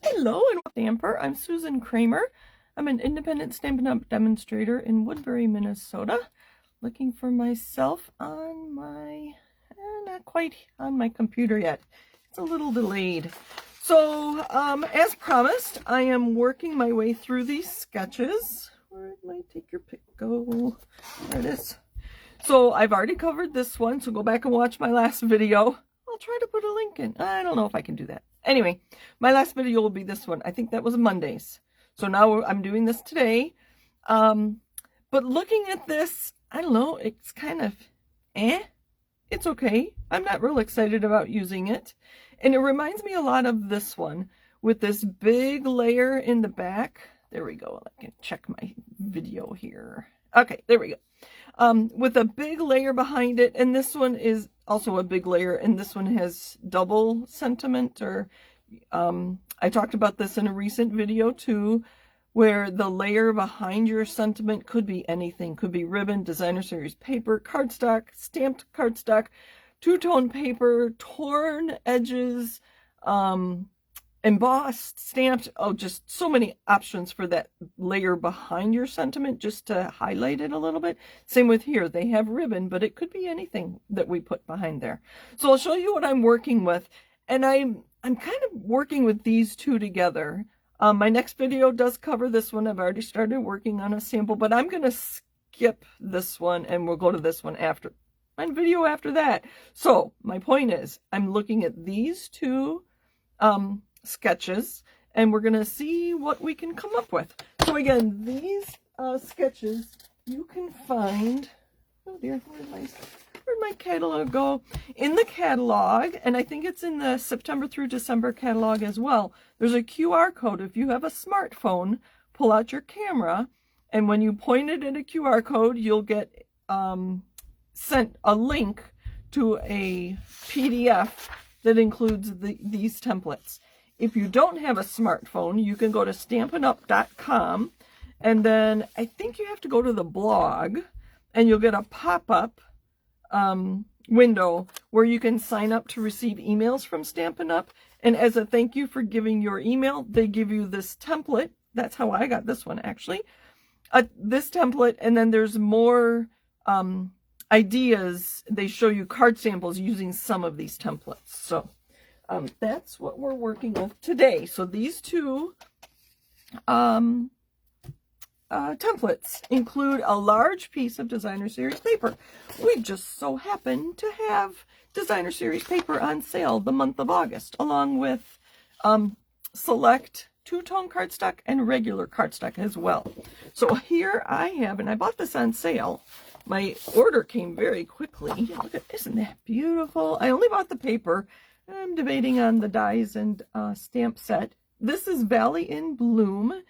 Hello and Stamper. I'm Susan Kramer. I'm an independent Stampin' Up! Demonstrator in Woodbury, Minnesota. Looking for myself on my, not quite on my computer yet. It's a little delayed. So, as promised, I am working my way through these sketches. Where might take your pick go? There it is. So I've already covered this one, so go back and watch my last video. I'll try to put a link in. I don't know if I can do that. Anyway, my last video will be this one. I think that was Mondays. So now I'm doing this today. But looking at this, I don't know, it's kind of it's okay. I'm not real excited about using it. And it reminds me a lot of this one with this big layer in the back. There we go. I can check my video here. Okay, there we go. With a big layer behind it, and this one is also a big layer, and this one has double sentiment, or I talked about this in a recent video too, where the layer behind your sentiment could be anything. Could be ribbon, designer series paper, cardstock, stamped cardstock, two-tone paper, torn edges, embossed, stamped. Oh, just so many options for that layer behind your sentiment, just to highlight it a little bit. Same with here. They have ribbon, but it could be anything that we put behind there. So I'll show you what I'm working with. And I'm kind of working with these two together. My next video does cover this one. I've already started working on a sample, but I'm going to skip this one and we'll go to this one after my video after that. So my point is, I'm looking at these two sketches, and we're gonna see what we can come up with. So again, these sketches you can find, oh dear, where'd my catalog go? In the catalog, and I think it's in the September through December catalog as well. There's a QR code. If you have a smartphone, pull out your camera, and when you point it at a QR code, you'll get sent a link to a PDF that includes these templates. If you don't have a smartphone, you can go to stampinup.com, and then I think you have to go to the blog, and you'll get a pop-up window where you can sign up to receive emails from Stampin' Up. And as a thank you for giving your email, they give you this template. That's how I got this one, actually. This template, and then there's more ideas. They show you card samples using some of these templates. So that's what we're working with today. So these two templates include a large piece of designer series paper. We just so happen to have designer series paper on sale the month of August, along with select two-tone cardstock and regular cardstock as well. So here I have, and I bought this on sale. My order came very quickly. Look at, isn't that beautiful? I only bought the paper. I'm debating on the dies and stamp set. This is Valley in Bloom.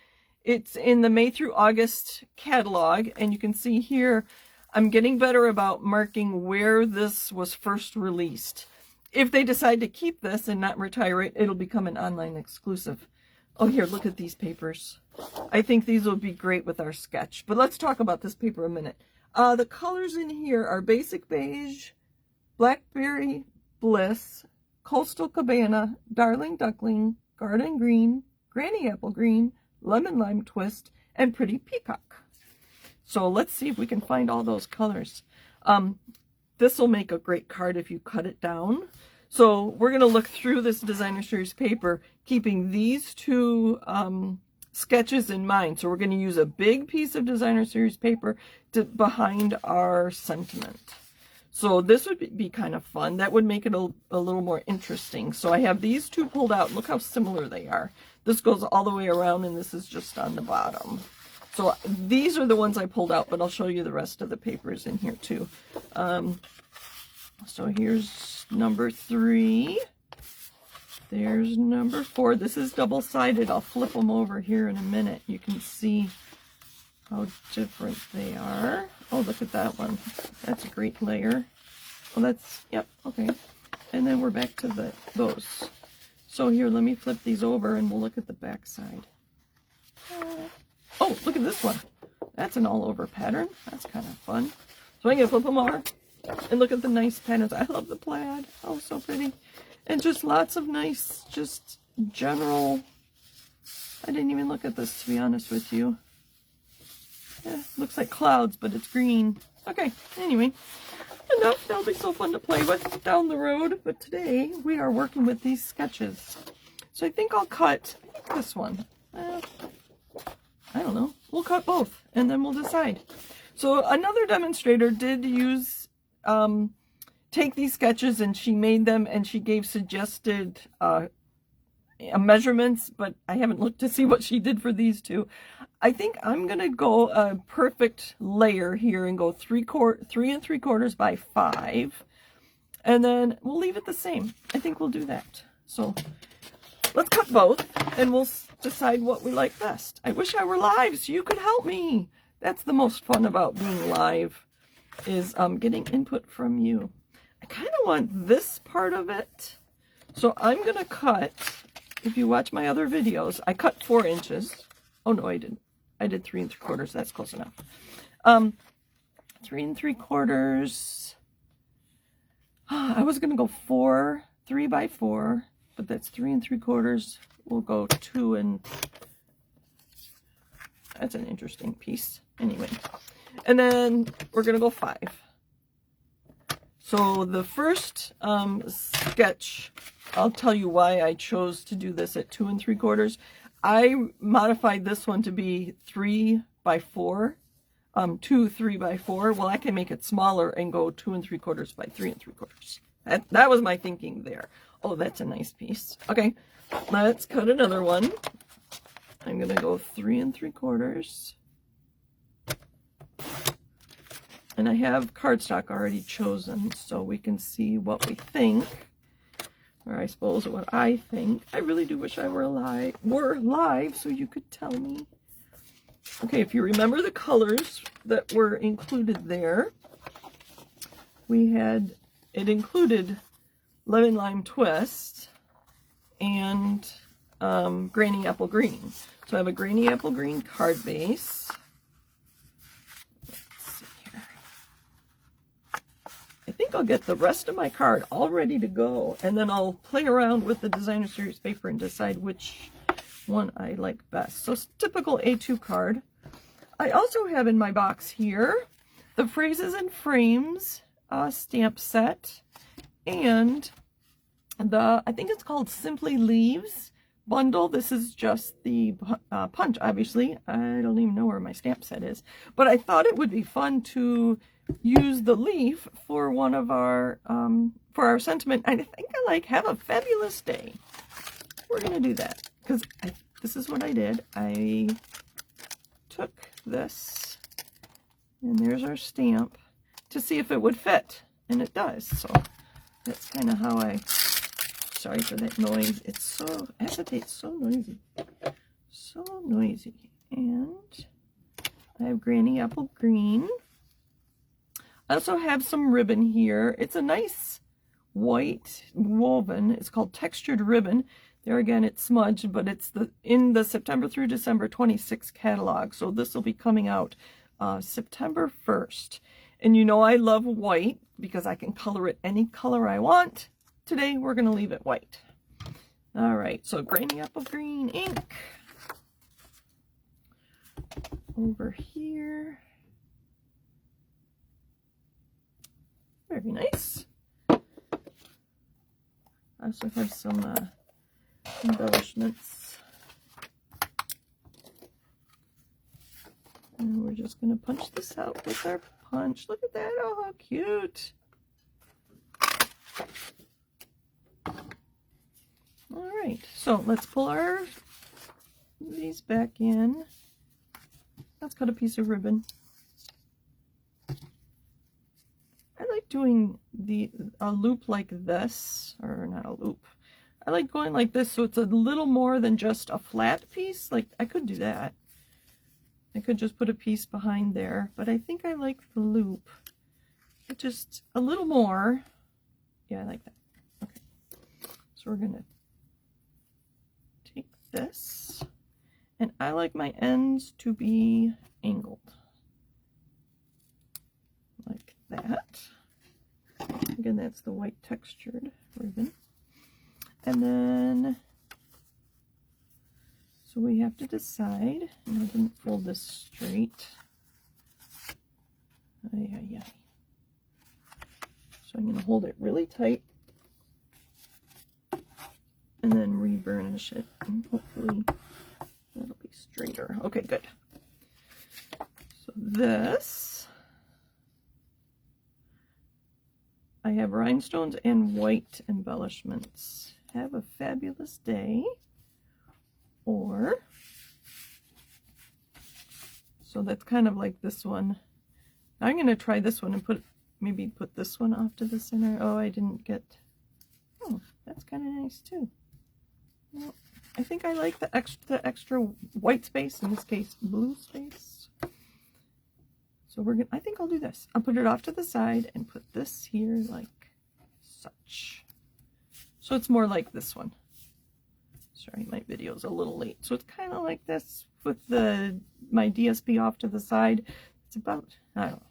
It's in the May through August catalog, and you can see here I'm getting better about marking where this was first released. If they decide to keep this and not retire it, it'll become an online exclusive. Oh, here, look at these papers. I think these will be great with our sketch, but let's talk about this paper a minute. The colors in here are Basic Beige, Blackberry Bliss, Coastal Cabana, Darling Duckling, Garden Green, Granny Apple Green, Lemon Lime Twist, and Pretty Peacock. So let's see if we can find all those colors. This will make a great card if you cut it down. So we're going to look through this designer series paper, keeping these two sketches in mind. So we're going to use a big piece of designer series paper behind our sentiment. So this would be kind of fun. That would make it a little more interesting. So I have these two pulled out. Look how similar they are. This goes all the way around, and this is just on the bottom. So these are the ones I pulled out, but I'll show you the rest of the papers in here too. So here's number 3. There's number 4. This is double-sided. I'll flip them over here in a minute. You can see how different they are. Oh, look at that one. That's a great layer. Oh, that's, yep, okay. And then we're back to those. So here, let me flip these over and we'll look at the back side. Oh, look at this one. That's an all-over pattern. That's kind of fun. So I'm going to flip them over and look at the nice patterns. I love the plaid. Oh, so pretty. And just lots of nice, just general I didn't even look at this, to be honest with you. Looks like clouds, but it's green. Okay, anyway, enough. That'll be so fun to play with down the road. But today we are working with these sketches. So I think I'll cut this one. I don't know. We'll cut both and then we'll decide. So another demonstrator did use, take these sketches and she made them and she gave suggested measurements, but I haven't looked to see what she did for these two. I think I'm going to go a perfect layer here and go 3 3¾ by 5. And then we'll leave it the same. I think we'll do that. So let's cut both and we'll decide what we like best. I wish I were live so you could help me. That's the most fun about being live, is getting input from you. I kind of want this part of it. So I'm going to cut, if you watch my other videos, I cut 4 inches. Oh no, I didn't. I did 3 3/4. That's close enough. 3 3/4. I was going to go 3 by 4, but that's 3 3/4. We'll go 2 and... That's an interesting piece. Anyway. And then we're going to go 5. So the first sketch, I'll tell you why I chose to do this at 2 3/4. I modified this one to be 3 by 4, 2 3 by 4. Well, I can make it smaller and go 2 3/4 by 3 3/4. That was my thinking there. Oh, that's a nice piece. Okay, let's cut another one. I'm gonna go 3 3/4. And I have cardstock already chosen, so we can see what we think. Or I suppose what I think. I really do wish I were live so you could tell me. Okay, if you remember the colors that were included there, it included lemon lime twist and granny apple green. So I have a granny apple green card base. I think I'll get the rest of my card all ready to go, and then I'll play around with the designer series paper and decide which one I like best. So typical A2 card. I also have in my box here the Phrases and Frames stamp set, and I think it's called Simply Leaves bundle. This is just the punch, obviously. I don't even know where my stamp set is, but I thought it would be fun to use the leaf for one of our for our sentiment. I think I like "Have a Fabulous Day." We're gonna do that because this is what I did. I took this and there's our stamp to see if it would fit, and it does. So that's kind of how I... Sorry for that noise. It's so... Acetate's so noisy. So noisy. And I have granny apple green. I also have some ribbon here. It's a nice white woven. It's called textured ribbon. There again, it's smudged, but it's in the September through December 26 catalog. So this will be coming out September 1st. And you know I love white because I can color it any color I want. Today we're going to leave it white. All right, so granny apple green ink over here. Very nice. I also have some embellishments. And we're just going to punch this out with our punch. Look at that. Oh, how cute. All right, so let's pull these back in. Let's cut a piece of ribbon. I like doing a loop like this, or not a loop. I like going like this so it's a little more than just a flat piece. Like, I could do that. I could just put a piece behind there, but I think I like the loop. It just a little more. Yeah, I like that. Okay. So we're going to take this, and I like my ends to be angled. Like that. Again, that's the white textured ribbon. And then, So we have to decide, and I didn't fold this straight. Ay, ay, ay. So I'm going to hold it really tight and then reburnish it, and hopefully that'll be straighter. Okay, good. So this, I have rhinestones and white embellishments. Have a fabulous day. Or, so that's kind of like this one. I'm going to try this one and maybe put this one off to the center. Oh, I didn't get, oh, that's kind of nice too. Well, I think I like the extra white space, in this case blue space. So I think I'll do this. I'll put it off to the side and put this here like such. So it's more like this one. Sorry, my video's a little late. So it's kind of like this with my DSP off to the side. It's about, I don't know.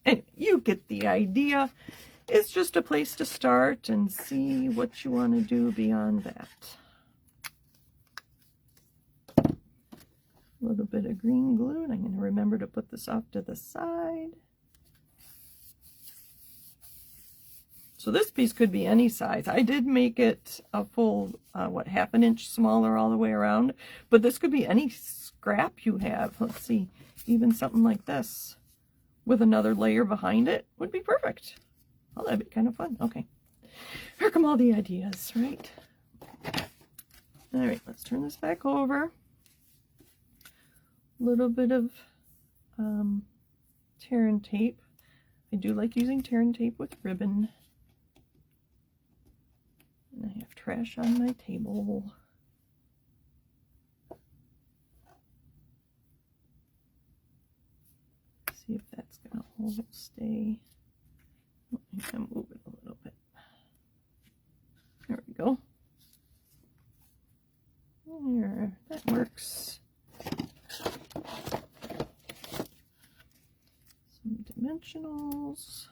Anyway, you get the idea. It's just a place to start and see what you want to do beyond that. A little bit of green glue, and I'm going to remember to put this off to the side. So this piece could be any size. I did make it a full, half an inch smaller all the way around, but this could be any scrap you have. Let's see, even something like this with another layer behind it would be perfect. Oh, that'd be kind of fun. Okay, here come all the ideas, right? All right, let's turn this back over. A little bit of tear and tape. I do like using tear and tape with ribbon. And I have trash on my table. See if that's going to hold, stay. Oh, I'm going to move it a little bit. There we go. There, that works. Some dimensionals.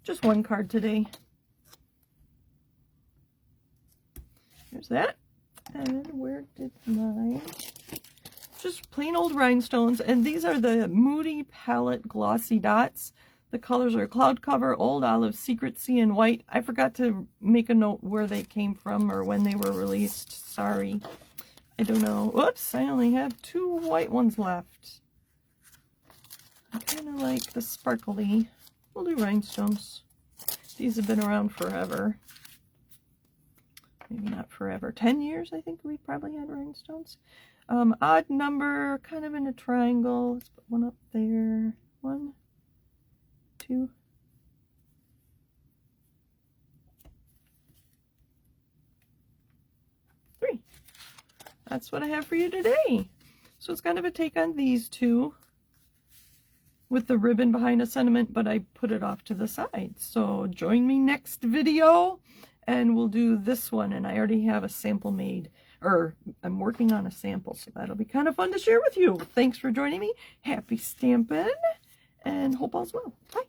Just one card today. There's that. And where did mine? Just plain old rhinestones. And these are the Moody Palette Glossy Dots. The colors are Cloud Cover, Old Olive, Secret Sea, and White. I forgot to make a note where they came from or when they were released. Sorry. I don't know. Whoops, I only have 2 white ones left. I kind of like the sparkly. We'll do rhinestones. These have been around forever. Maybe not forever. 10 years, I think we probably had rhinestones. Odd number, kind of in a triangle. Let's put one up there. 1, 2. 3. That's what I have for you today. So it's kind of a take on these two with the ribbon behind a sentiment, but I put it off to the side. So join me next video and we'll do this one. And I already have a sample made, or I'm working on a sample, so that'll be kind of fun to share with you. Thanks for joining me. Happy stamping and hope all's well. Bye.